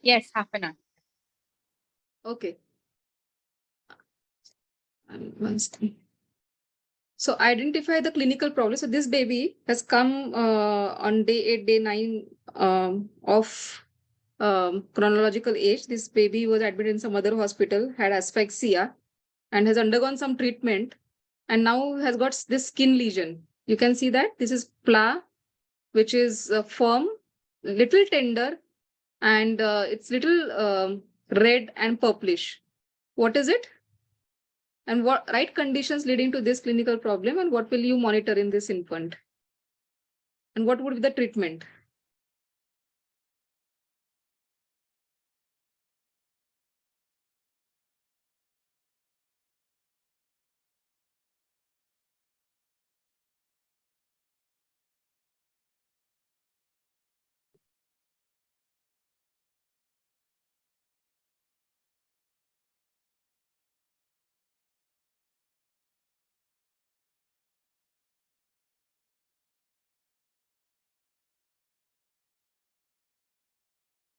Yes, half an hour. Okay. One second. So identify the clinical problem. So this baby has come on day 8, day 9 of chronological age. This baby was admitted in some other hospital, had asphyxia, and has undergone some treatment, and now has got this skin lesion. You can see that this is PLA, which is firm, little tender, and it's little red and purplish. What is it? And what right conditions leading to this clinical problem, and what will you monitor in this infant? And what would be the treatment?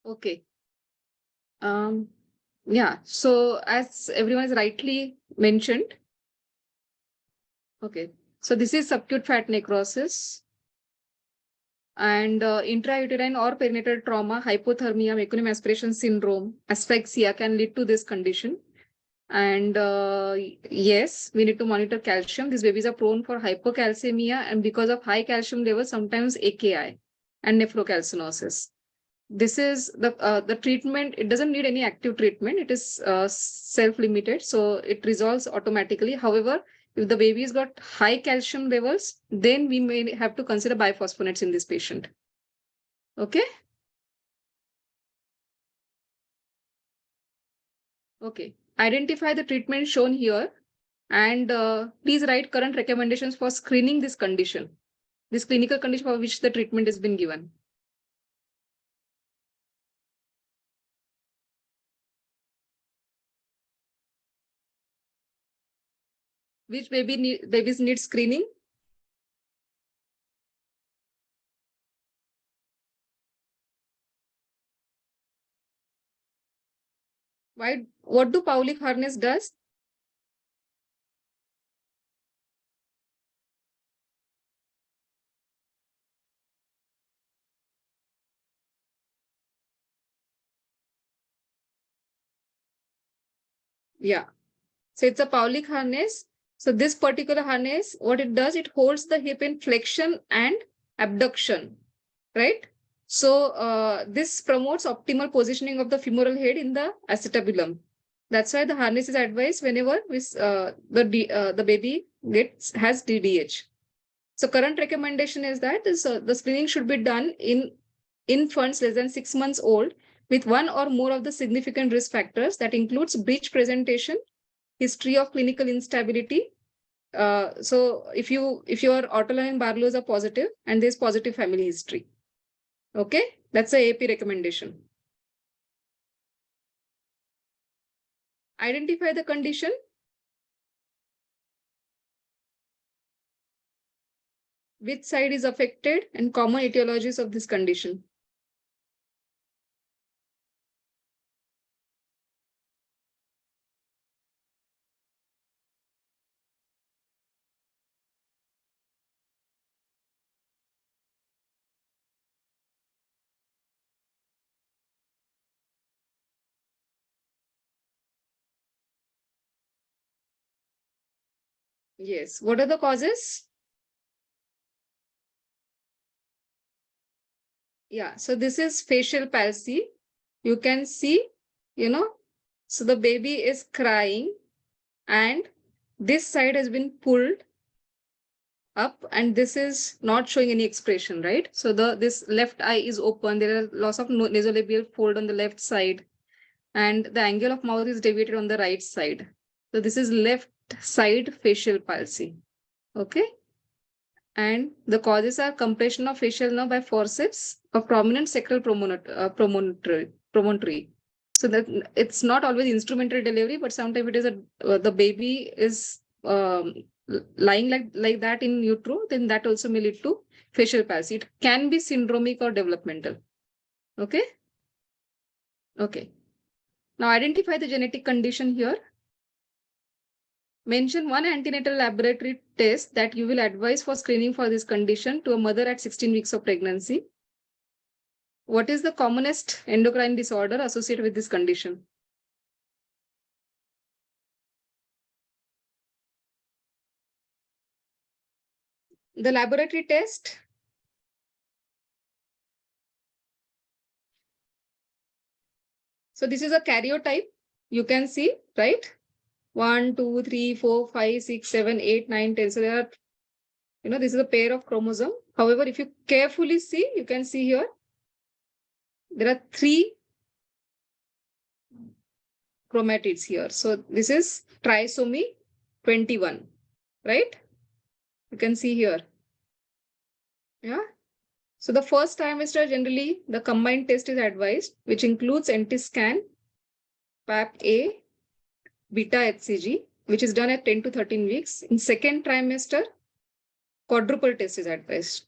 Okay. Yeah. So as everyone has rightly mentioned, okay. So this is subacute fat necrosis, and intrauterine or perinatal trauma, hypothermia, meconium aspiration syndrome, asphyxia can lead to this condition. And yes, we need to monitor calcium. These babies are prone for hypocalcemia, and because of high calcium levels, sometimes AKI and nephrocalcinosis. This is the treatment. It doesn't need any active treatment. It is self-limited, so it resolves automatically. However, if the baby has got high calcium levels, then we may have to consider biphosphonates in this patient. Okay. Okay. Identify the treatment shown here, and please write current recommendations for screening this condition, this clinical condition for which the treatment has been given. Which babies need screening? Why? What do Paulich harness does? Yeah. So it's a Paulich harness. So this particular harness, what it does, it holds the hip in flexion and abduction, right? So this promotes optimal positioning of the femoral head in the acetabulum. That's why the harness is advised whenever the baby has DDH. So current recommendation is that the screening should be done in infants less than 6 months old with one or more of the significant risk factors that includes breech presentation, history of clinical instability. So if your autoimmune Barlow's are positive and there's positive family history. Okay, that's a AP recommendation. Identify the condition. Which side is affected and common etiologies of this condition. Yes. What are the causes? Yeah. So this is facial palsy. You can see, so the baby is crying and this side has been pulled up and this is not showing any expression, right? So this left eye is open. There are loss of nasolabial fold on the left side and the angle of mouth is deviated on the right side. So this is left side facial palsy. Okay. And the causes are compression of facial nerve by forceps of prominent sacral promontory. So that it's not always instrumental delivery, but sometimes it is the baby is lying like that in utero, then that also may lead to facial palsy. It can be syndromic or developmental. Okay. Okay. Now identify the genetic condition here. Mention one antenatal laboratory test that you will advise for screening for this condition to a mother at 16 weeks of pregnancy. What is the commonest endocrine disorder associated with this condition? The laboratory test. So this is a karyotype. You can see, right? 1, 2, 3, 4, 5, 6, 7, 8, 9, 10. So there are, this is a pair of chromosome. However, if you carefully see, you can see here, there are 3 chromatids here. So this is trisomy 21, right? You can see here. Yeah. So the first trimester, generally, the combined test is advised, which includes NT-scan, PAP-A, beta HCG, which is done at 10 to 13 weeks. In second trimester, quadruple test is advised,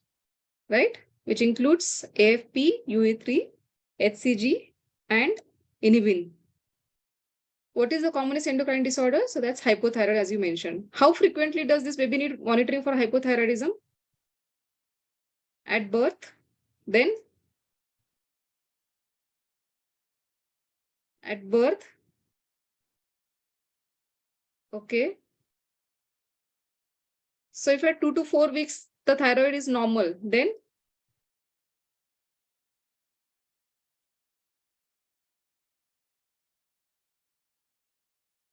right? Which includes AFP, UE3, HCG, and inhibin. What is the commonest endocrine disorder? So that's hypothyroid, as you mentioned. How frequently does this baby need monitoring for hypothyroidism? At birth, then at birth. Okay. So if at 2 to 4 weeks, the thyroid is normal, then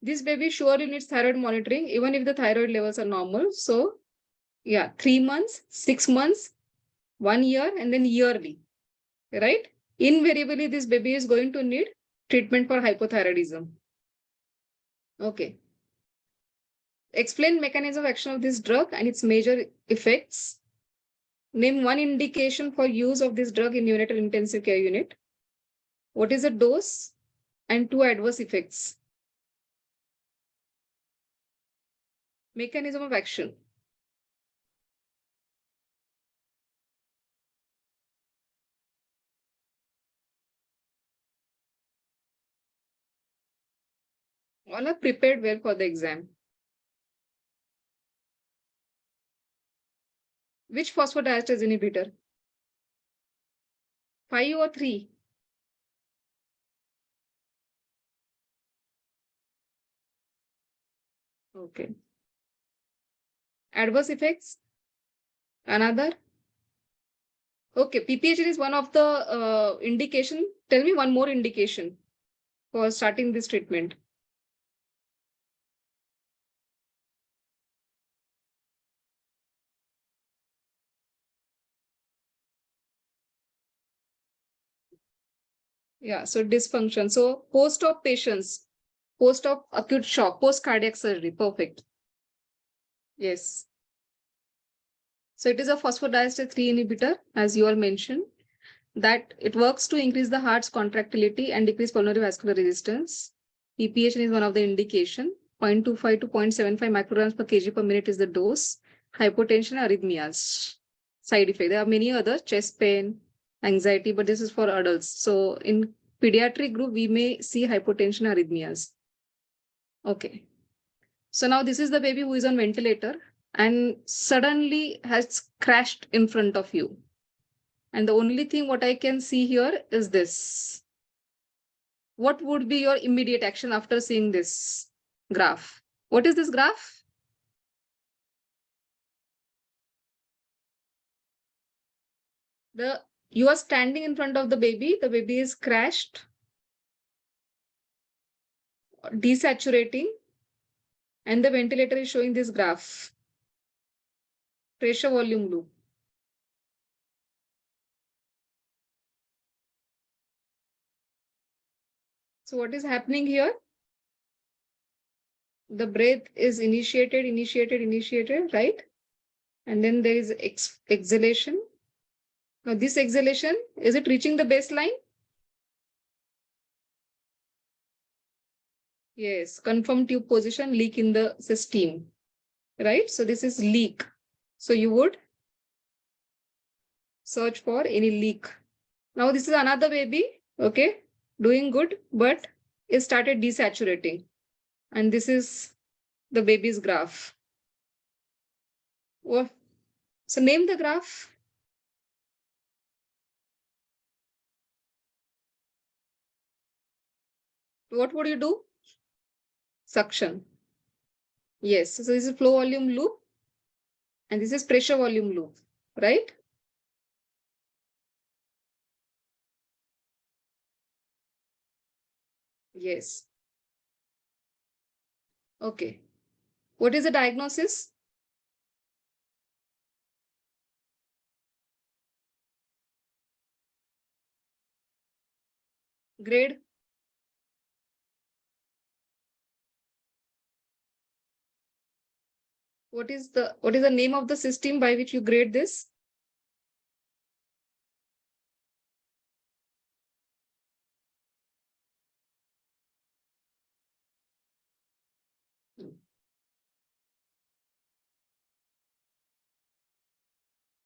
this baby surely needs thyroid monitoring, even if the thyroid levels are normal. So yeah, 3 months, 6 months, 1 year, and then yearly, right? Invariably, this baby is going to need treatment for hypothyroidism. Okay. Explain mechanism of action of this drug and its major effects. Name one indication for use of this drug in neonatal intensive care unit. What is the dose and 2 adverse effects? Mechanism of action. All are prepared well for the exam. Which phosphodiesterase inhibitor? 5 or 3? Okay. Adverse effects? Another? Okay, PPHN is one of the indication. Tell me one more indication for starting this treatment. Yeah, so dysfunction. So post-op patients, post-op acute shock, post-cardiac surgery. Perfect. Yes. So it is a phosphodiesterase 3 inhibitor, as you all mentioned, that it works to increase the heart's contractility and decrease pulmonary vascular resistance. PPHN is one of the indication. 0.25 to 0.75 micrograms per kg per minute is the dose. Hypotension, arrhythmias. Side effect. There are many other, chest pain, anxiety, but this is for adults. So in pediatric group, we may see hypotension, arrhythmias. Okay. So now this is the baby who is on ventilator and suddenly has crashed in front of you. And the only thing what I can see here is this. What would be your immediate action after seeing this graph? What is this graph? You are standing in front of the baby is crashed, desaturating, and the ventilator is showing this graph. Pressure volume loop. So what is happening here? The breath is initiated, right? And then there is exhalation. Now this exhalation, is it reaching the baseline? Yes, confirm tube position, leak in the system, right? So this is leak. So you would search for any leak. Now this is another baby, okay? doing good, but it started desaturating. And this is the baby's graph. Oh, so name the graph. What would you do? Suction. Yes, so this is flow volume loop and this is pressure volume loop, right? Yes. Okay. What is the diagnosis? Grade? What is the name of the system by which you grade this?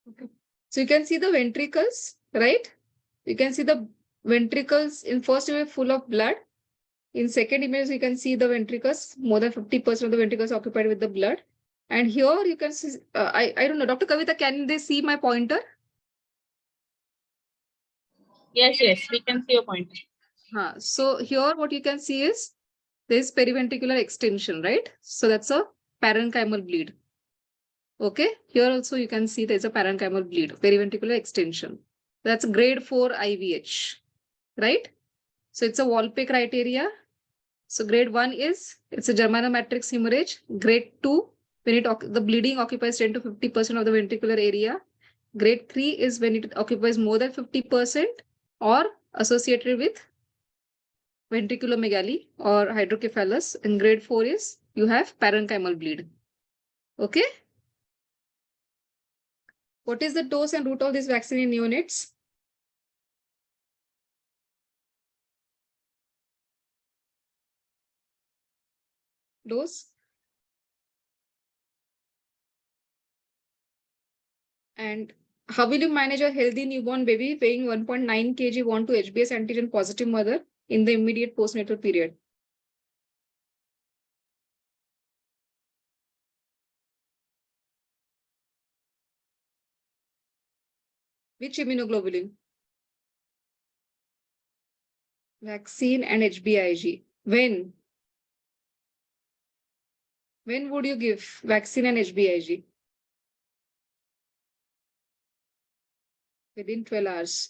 Okay. So you can see the ventricles, right? You can see the ventricles in first image full of blood. In second image, you can see the ventricles, more than 50% of the ventricles occupied with the blood. And here you can see, I don't know, Dr. Kavita, can they see my pointer? Yes, we can see your point. So here what you can see is there's periventricular extension, right? So that's a parenchymal bleed. Okay, here also you can see there's a parenchymal bleed, periventricular extension. That's grade 4 IVH, right? So it's a Volpe criteria. So grade 1 is it's a Germanomatrix hemorrhage. Grade 2, when the bleeding occupies 10 to 50% of the ventricular area. Grade 3 is when it occupies more than 50% or associated with ventriculomegaly or hydrocephalus. And grade 4 is you have parenchymal bleed. Okay. What is the dose and route of this vaccine in neonates? Dose? And how will you manage a healthy newborn baby weighing 1.9 kg born to HBS antigen positive mother in the immediate postnatal period? Which immunoglobulin? Vaccine and HBIG. When? When would you give vaccine and HBIG? Within 12 hours.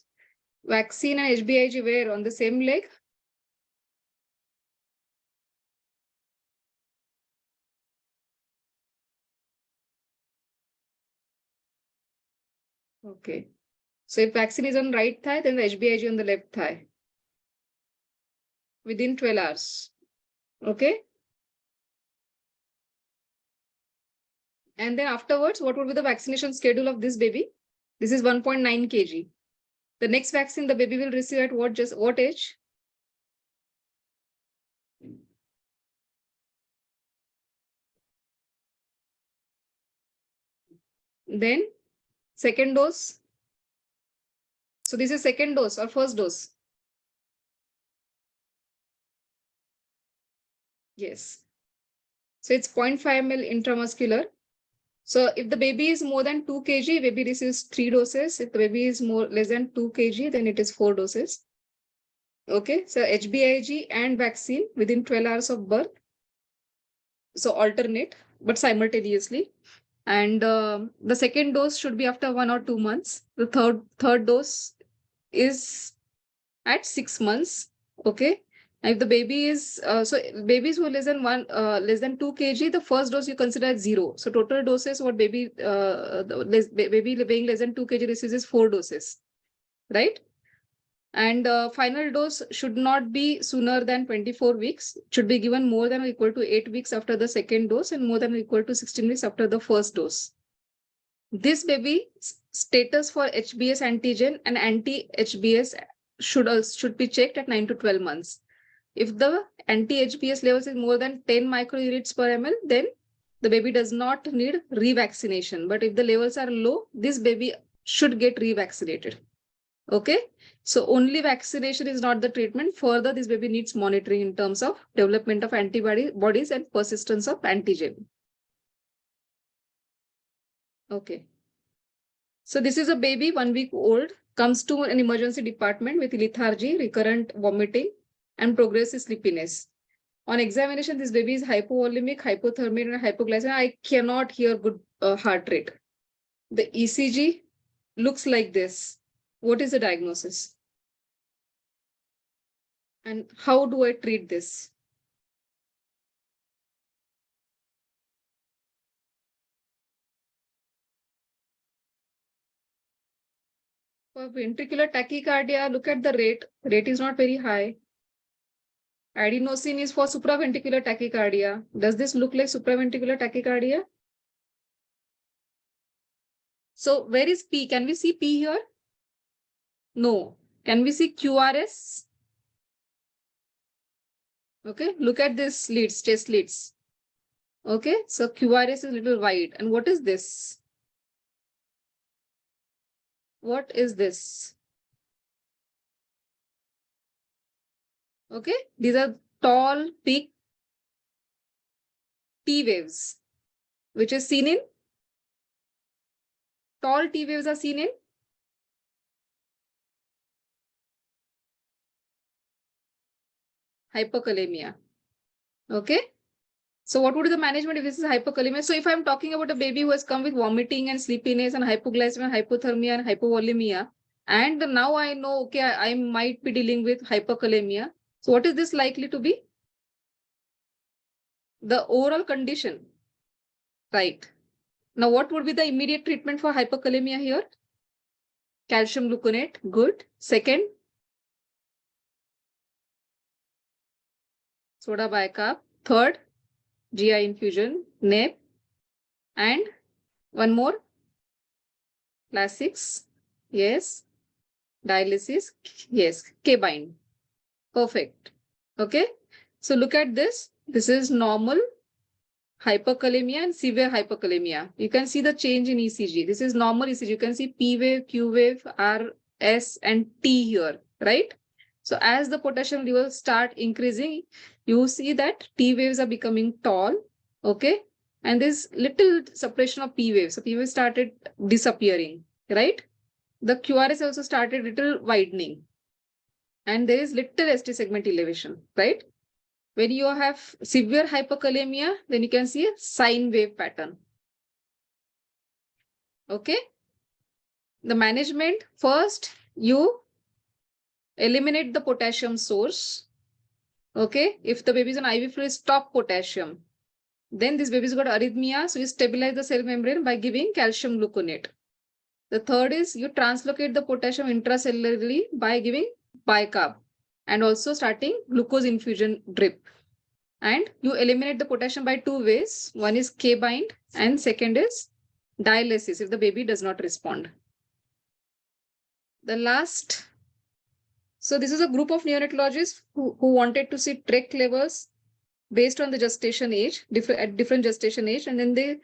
Vaccine and HBIG where? On the same leg? Okay. So if vaccine is on right thigh, then the HBIG on the left thigh. Within 12 hours. Okay. And then afterwards, what would be the vaccination schedule of this baby? This is 1.9 kg. The next vaccine the baby will receive at what age? Then second dose. So this is second dose or first dose? Yes. So it's 0.5 ml intramuscular. So if the baby is more than 2 kg, baby receives 3 doses. If the baby is less than 2 kg, then it is 4 doses. Okay, so HBIG and vaccine within 12 hours of birth. So alternate, but simultaneously. And the second dose should be after 1 or 2 months. The third dose is at 6 months. Okay. And if the baby is so babies who are less than 2 kg, the first dose you consider as 0. So total doses what baby baby weighing less than 2 kg receives is 4 doses, right? And final dose should not be sooner than 24 weeks. It should be given more than or equal to 8 weeks after the second dose and more than or equal to 16 weeks after the first dose. This baby status for HBS antigen and anti-HBS should be checked at 9 to 12 months. If the anti-HBS levels is more than 10 microunits per ml, then the baby does not need revaccination. But if the levels are low, this baby should get revaccinated. Okay. So only vaccination is not the treatment. Further, this baby needs monitoring in terms of development of antibodies and persistence of antigen. Okay. So this is a baby 1 week old, comes to an emergency department with lethargy, recurrent vomiting, and progressive sleepiness. On examination, this baby is hypovolemic, hypothermic, and hypoglycemia. I cannot hear good heart rate. The ECG looks like this. What is the diagnosis? And how do I treat this? For ventricular tachycardia, look at the rate. Rate is not very high. Adenosine is for supraventricular tachycardia. Does this look like supraventricular tachycardia? So where is P? Can we see P here? No. Can we see QRS? Okay, look at this leads, chest leads. Okay, so QRS is a little wide. And what is this? What is this? Okay, these are tall peak T waves, which is seen in tall T waves are seen in hyperkalemia. Okay. So what would be the management if this is hyperkalemia? So if I'm talking about a baby who has come with vomiting and sleepiness and hypoglycemia, hypothermia and hypovolemia, and now I know, okay, I might be dealing with hyperkalemia. So what is this likely to be? The overall condition, right? Now, what would be the immediate treatment for hyperkalemia here? Calcium gluconate, good. Second, soda bicarb. Third, GI infusion, NEP. And one more, Lasix, yes. Dialysis, yes. K-bind, perfect. Okay, so look at this. This is normal hyperkalemia and severe hyperkalemia. You can see the change in ECG. This is normal ECG. You can see P wave, Q wave, R, S, and T here, right? So as the potassium levels start increasing, you see that T waves are becoming tall, okay? And there's little suppression of P waves. So P waves started disappearing, right? The QRS also started little widening. And there is little ST segment elevation, right? When you have severe hyperkalemia, then you can see a sine wave pattern. Okay. The management, first you eliminate the potassium source. Okay. If the baby is on IV fluid, stop potassium. Then this baby's got arrhythmia, so you stabilize the cell membrane by giving calcium gluconate. The third is you translocate the potassium intracellularly by giving bicarb and also starting glucose infusion drip. And you eliminate the potassium by two ways. One is K-bind and second is dialysis if the baby does not respond. The last, so this is a group of neonatologists who wanted to see TREC levels based on the gestation age, at different gestation age, and then they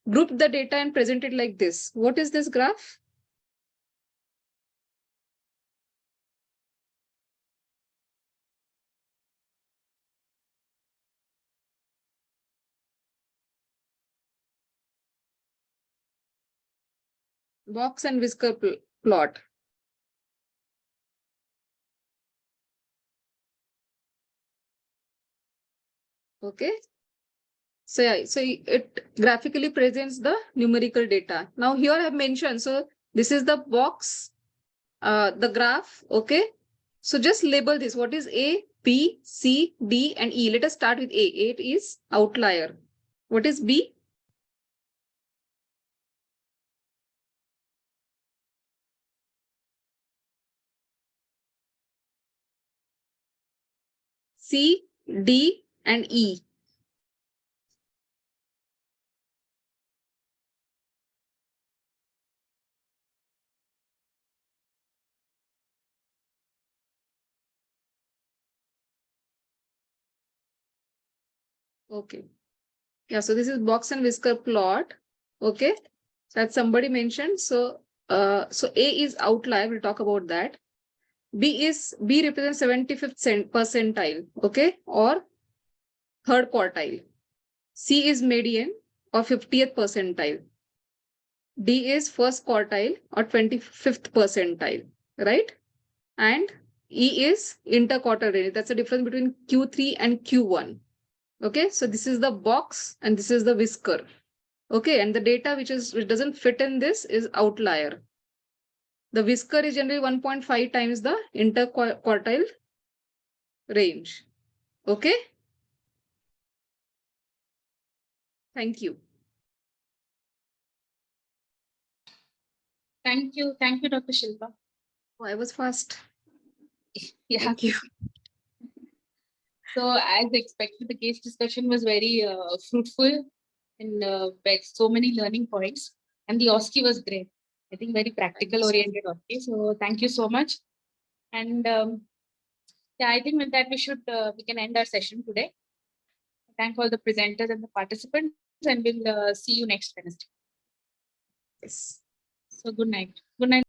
grouped the data and presented like this. What is this graph? Box and whisker plot. Okay. So yeah, so it graphically presents the numerical data. Now here I have mentioned, so this is the box, the graph, okay? So just label this. What is A, B, C, D, and E? Let us start with A. A is outlier. What is B? C, D, and E. Okay. Yeah, so this is box and whisker plot. Okay. That somebody mentioned. So So A is outlier. We'll talk about that. B represents 75th percentile, okay, or third quartile. C is median or 50th percentile. D is first quartile or 25th percentile, right? And E is interquartile range. That's the difference between Q3 and Q1. Okay, so this is the box and this is the whisker. Okay, and the data which doesn't fit in this is outlier. The whisker is generally 1.5 times the interquartile range. Okay. Thank you. Thank you, Dr. Shilpa. Oh, I was fast. Yeah. Thank you. So as expected, the case discussion was very fruitful and with so many learning points. And the OSCE was great. I think very practical oriented OSCE. So thank you so much. And yeah, I think with that we can end our session today. Thank all the presenters and the participants, and we'll see you next Wednesday. Yes. So good night. Good night.